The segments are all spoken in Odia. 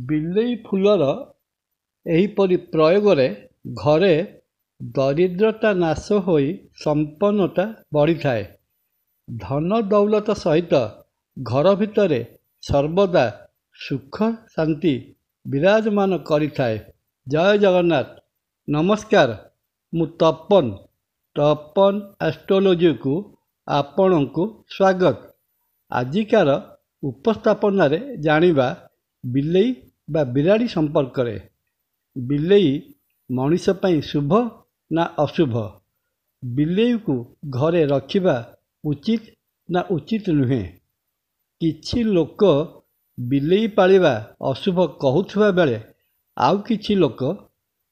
ବିଲେଇ ଫୁଲର ଏହିପରି ପ୍ରୟୋଗରେ ଘରେ ଦରିଦ୍ରତା ନାଶ ହୋଇ ସମ୍ପନ୍ନତା ବଢ଼ିଥାଏ। ଧନ ଦୌଲତ ସହିତ ଘର ଭିତରେ ସର୍ବଦା ସୁଖ ଶାନ୍ତି ବିରାଜମାନ କରିଥାଏ। ଜୟ ଜଗନ୍ନାଥ। ନମସ୍କାର, ମୁଁ ତପନ ଆଷ୍ଟ୍ରୋଲୋଜିକୁ ଆପଣଙ୍କୁ ସ୍ୱାଗତ। ଆଜିକାର ଉପସ୍ଥାପନାରେ ଜାଣିବା ବିଲେଇ ବା ବିରାଡ଼ି ସମ୍ପର୍କରେ। ବିଲେଇ ମଣିଷ ପାଇଁ ଶୁଭ ନା ଅଶୁଭ? ବିଲେଇକୁ ଘରେ ରଖିବା ଉଚିତ ନା ଉଚିତ ନୁହେଁ? କିଛି ଲୋକ ବିଲେଇ ପାଳିବା ଅଶୁଭ କହୁଥିବା ବେଳେ ଆଉ କିଛି ଲୋକ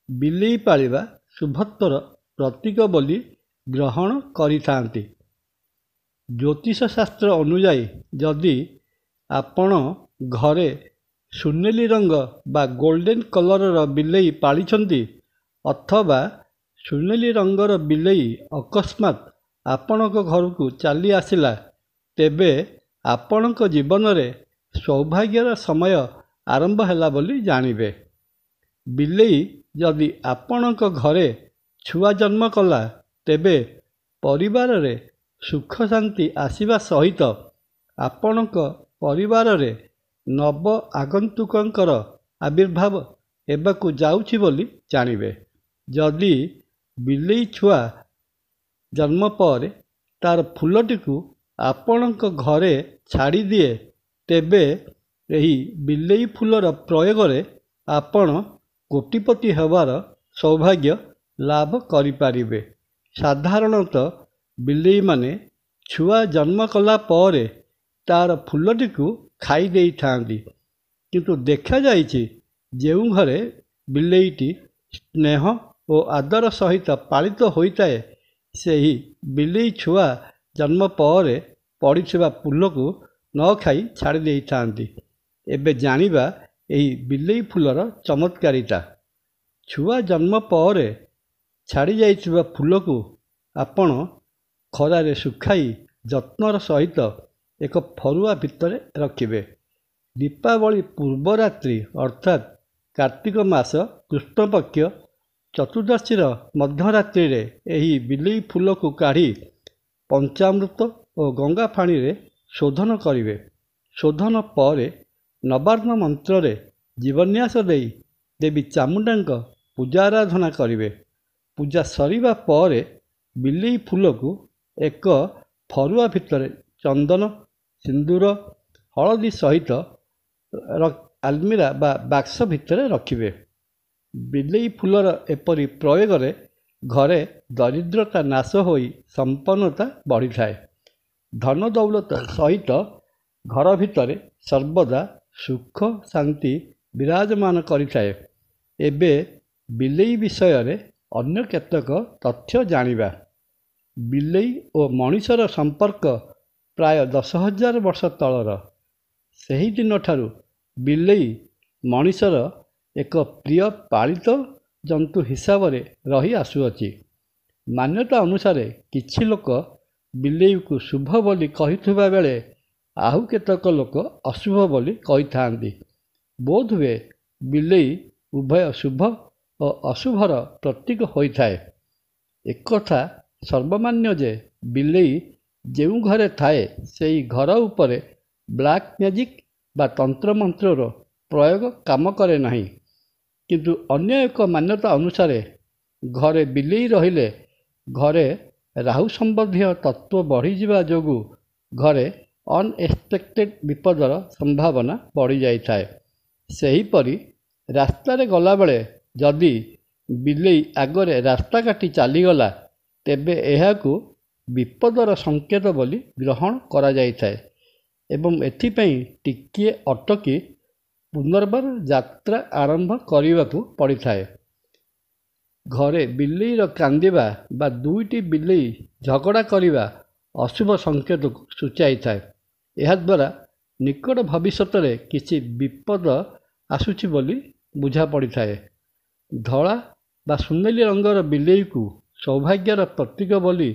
ବିଲେଇ ପାଳିବା ଶୁଭତ୍ୱର ପ୍ରତୀକ ବୋଲି ଗ୍ରହଣ କରିଥାନ୍ତି। ଜ୍ୟୋତିଷ ଶାସ୍ତ୍ର ଅନୁଯାୟୀ ଯଦି ଆପଣ ଘରେ ସୁନେଲି ରଙ୍ଗ ବା ଗୋଲ୍ଡେନ୍ କଲରର ବିଲେଇ ପାଳିଛନ୍ତି ଅଥବା ସୁନେଲି ରଙ୍ଗର ବିଲେଇ ଅକସ୍ମାତ୍ ଆପଣଙ୍କ ଘରକୁ ଚାଲି ଆସିଲା, ତେବେ ଆପଣଙ୍କ ଜୀବନରେ ସୌଭାଗ୍ୟର ସମୟ ଆରମ୍ଭ ହେଲା ବୋଲି ଜାଣିବେ। ବିଲେଇ ଯଦି ଆପଣଙ୍କ ଘରେ ଛୁଆ ଜନ୍ମ କଲା, ତେବେ ପରିବାରରେ ସୁଖ ଶାନ୍ତି ଆସିବା ସହିତ ଆପଣଙ୍କ ପରିବାରରେ ନବ ଆଗନ୍ତୁକଙ୍କର ଆବିର୍ଭାବ ହେବାକୁ ଯାଉଛି ବୋଲି ଜାଣିବେ। ଯଦି ବିଲେଇ ଛୁଆ ଜନ୍ମ ପରେ ତାର ଫୁଲଟିକୁ ଆପଣଙ୍କ ଘରେ ଛାଡ଼ିଦିଏ, ତେବେ ଏହି ବିଲେଇ ଫୁଲର ପ୍ରୟୋଗରେ ଆପଣ କୋଟିପତି ହେବାର ସୌଭାଗ୍ୟ ଲାଭ କରିପାରିବେ। ସାଧାରଣତଃ ବିଲେଇମାନେ ଛୁଆ ଜନ୍ମ କଲା ପରେ ତାର ଫୁଲଟିକୁ ଖାଇ ଦେଇଥାନ୍ତି, କିନ୍ତୁ ଦେଖାଯାଇଛି ଯେଉଁ ଘରେ ବିଲେଇଟି ସ୍ନେହ ଓ ଆଦର ସହିତ ପାଳିତ ହୋଇଥାଏ, ସେହି ବିଲେଇ ଛୁଆ ଜନ୍ମ ପରେ ପଡ଼ିଥିବା ଫୁଲକୁ ନ ଖାଇ ଛାଡ଼ି ଦେଇଥାନ୍ତି। ଏବେ ଜାଣିବା ଏହି ବିଲେଇ ଫୁଲର ଚମତ୍କାରିତା। ଛୁଆ ଜନ୍ମ ପରେ ଛାଡ଼ି ଯାଇଥିବା ଫୁଲକୁ ଆପଣ ଖରାରେ ଶୁଖାଇ ଯତ୍ନର ସହିତ ଏକ ଫରୁଆ ଭିତରେ ରଖିବେ। ଦୀପାବଳି ପୂର୍ବ ରାତ୍ରି ଅର୍ଥାତ୍ କାର୍ତ୍ତିକ ମାସ କୃଷ୍ଣପକ୍ଷ ଚତୁର୍ଦ୍ଦଶୀର ମଧ୍ୟରାତ୍ରିରେ ଏହି ବିଲେଇ ଫୁଲକୁ କାଢ଼ି ପଞ୍ଚାମୃତ ଓ ଗଙ୍ଗା ପାଣିରେ ଶୋଧନ କରିବେ। ଶୋଧନ ପରେ ନବାର୍ଣ୍ଣ ମନ୍ତ୍ରରେ ଜୀବନ୍ୟାସ ଦେଇ ଦେବୀ ଚାମୁଣ୍ଡାଙ୍କ ପୂଜା ଆରାଧନା କରିବେ। ପୂଜା ସରିବା ପରେ ବିଲେଇ ଫୁଲକୁ ଏକ ଫରୁଆ ଭିତରେ ଚନ୍ଦନ, ସିନ୍ଦୁର, ହଳଦୀ ସହିତ ଆଲମିରା ବା ବାକ୍ସ ଭିତରେ ରଖିବେ। ବିଲେଇ ଫୁଲର ଏପରି ପ୍ରୟୋଗରେ ଘରେ ଦରିଦ୍ରତା ନାଶ ହୋଇ ସମ୍ପନ୍ନତା ବଢ଼ିଥାଏ। ଧନ ଦୌଲତ ସହିତ ଘର ଭିତରେ ସର୍ବଦା ସୁଖ ଶାନ୍ତି ବିରାଜମାନ କରିଥାଏ। ଏବେ ବିଲେଇ ବିଷୟରେ ଅନ୍ୟ କେତେକ ତଥ୍ୟ ଜାଣିବା। ବିଲେଇ ଓ ମଣିଷର ସମ୍ପର୍କ ପ୍ରାୟ 10,000 ବର୍ଷ ତଳର। ସେହିଦିନଠାରୁ ବିଲେଇ ମଣିଷର ଏକ ପ୍ରିୟ ପାଳିତ ଜନ୍ତୁ ହିସାବରେ ରହି ଆସୁଅଛି। ମାନ୍ୟତା ଅନୁସାରେ କିଛି ଲୋକ ବିଲେଇକୁ ଶୁଭ ବୋଲି କହିଥିବା ବେଳେ ଆଉ କେତେକ ଲୋକ ଅଶୁଭ ବୋଲି କହିଥାନ୍ତି। ବୋଧହୁଏ ବିଲେଇ ଉଭୟ ଶୁଭ ଓ ଅଶୁଭର ପ୍ରତୀକ ହୋଇଥାଏ। ଏକଥା ସର୍ବମାନ୍ୟ ଯେ ବିଲେଇ ଯେଉଁ ଘରେ ଥାଏ, ସେହି ଘର ଉପରେ ବ୍ଲାକ୍ ମ୍ୟାଜିକ୍ ବା ତନ୍ତ୍ରମନ୍ତ୍ରର ପ୍ରୟୋଗ କାମ କରେ ନାହିଁ। କିନ୍ତୁ ଅନ୍ୟ ଏକ ମାନ୍ୟତା ଅନୁସାରେ ଘରେ ବିଲେଇ ରହିଲେ ଘରେ ରାହୁ ସମ୍ବନ୍ଧୀୟ ତତ୍ତ୍ୱ ବଢ଼ିଯିବା ଯୋଗୁଁ ଘରେ ଅନଏକ୍ସପେକ୍ଟେଡ୍ ବିପଦର ସମ୍ଭାବନା ବଢ଼ିଯାଇଥାଏ। ସେହିପରି ରାସ୍ତାରେ ଗଲାବେଳେ ଯଦି ବିଲେଇ ଆଗରେ ରାସ୍ତା କାଟି ଚାଲିଗଲା, ତେବେ ଏହାକୁ ବିପଦର ସଂକେତ ବୋଲି ଗ୍ରହଣ କରାଯାଇଥାଏ ଏବଂ ଏଥିପାଇଁ ଟିକିଏ ଅଟକି ପୁନର୍ବାର ଯାତ୍ରା ଆରମ୍ଭ କରିବାକୁ ପଡ଼ିଥାଏ। ଘରେ ବିଲେଇର କାନ୍ଦିବା ବା ଦୁଇଟି ବିଲେଇ ଝଗଡ଼ା କରିବା ଅଶୁଭ ସଂକେତକୁ ସୂଚାଇଥାଏ। ଏହାଦ୍ୱାରା ନିକଟ ଭବିଷ୍ୟତରେ କିଛି ବିପଦ ଆସୁଛି ବୋଲି ବୁଝାପଡ଼ିଥାଏ। ଧଳା ବା ସୁନେଲି ରଙ୍ଗର ବିଲେଇକୁ ସୌଭାଗ୍ୟର ପ୍ରତୀକ ବୋଲି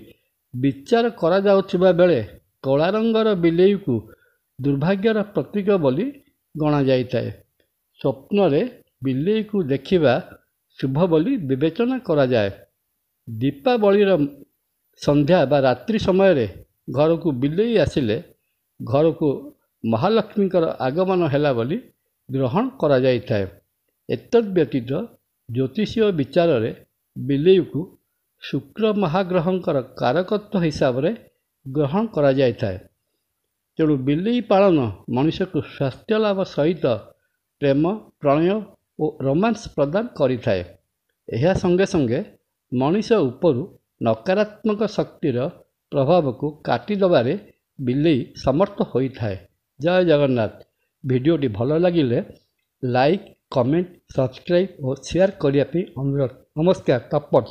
ବିଚାର କରାଯାଉଥିବା ବେଳେ କଳା ରଙ୍ଗର ବିଲେଇକୁ ଦୁର୍ଭାଗ୍ୟର ପ୍ରତୀକ ବୋଲି ଗଣାଯାଇଥାଏ। ସ୍ୱପ୍ନରେ ବିଲେଇକୁ ଦେଖିବା ଶୁଭ ବୋଲି ବିବେଚନା କରାଯାଏ। ଦୀପାବଳିର ସନ୍ଧ୍ୟା ବା ରାତ୍ରି ସମୟରେ ଘରକୁ ବିଲେଇ ଆସିଲେ ଘରକୁ ମହାଲକ୍ଷ୍ମୀଙ୍କର ଆଗମନ ହେଲା ବୋଲି ଗ୍ରହଣ କରାଯାଇଥାଏ। ଏତଦ୍‌ବ୍ୟତୀତ ଜ୍ୟୋତିଷୀୟ ବିଚାରରେ ବିଲେଇକୁ ଶୁକ୍ର ମହାଗ୍ରହଙ୍କର କାରକତ୍ୱ ହିସାବରେ ଗ୍ରହଣ କରାଯାଇଥାଏ। ତେଣୁ ବିଲେଇ ପାଳନ ମଣିଷକୁ ସ୍ୱାସ୍ଥ୍ୟ ଲାଭ ସହିତ ପ୍ରେମ, ପ୍ରଣୟ ଓ ରୋମାନ୍ସ ପ୍ରଦାନ କରିଥାଏ। ଏହା ସଙ୍ଗେ ସଙ୍ଗେ ମଣିଷ ଉପରୁ ନକାରାତ୍ମକ ଶକ୍ତିର ପ୍ରଭାବକୁ କାଟିଦେବାରେ ବିଲେଇ ସମର୍ଥ ହୋଇଥାଏ। ଜୟ ଜଗନ୍ନାଥ। ଭିଡ଼ିଓଟି ଭଲ ଲାଗିଲେ ଲାଇକ୍, କମେଣ୍ଟ, ସବସ୍କ୍ରାଇବ୍ ଓ ସେୟାର କରିବା ପାଇଁ ଅନୁରୋଧ। ନମସ୍କାର। ତପନ।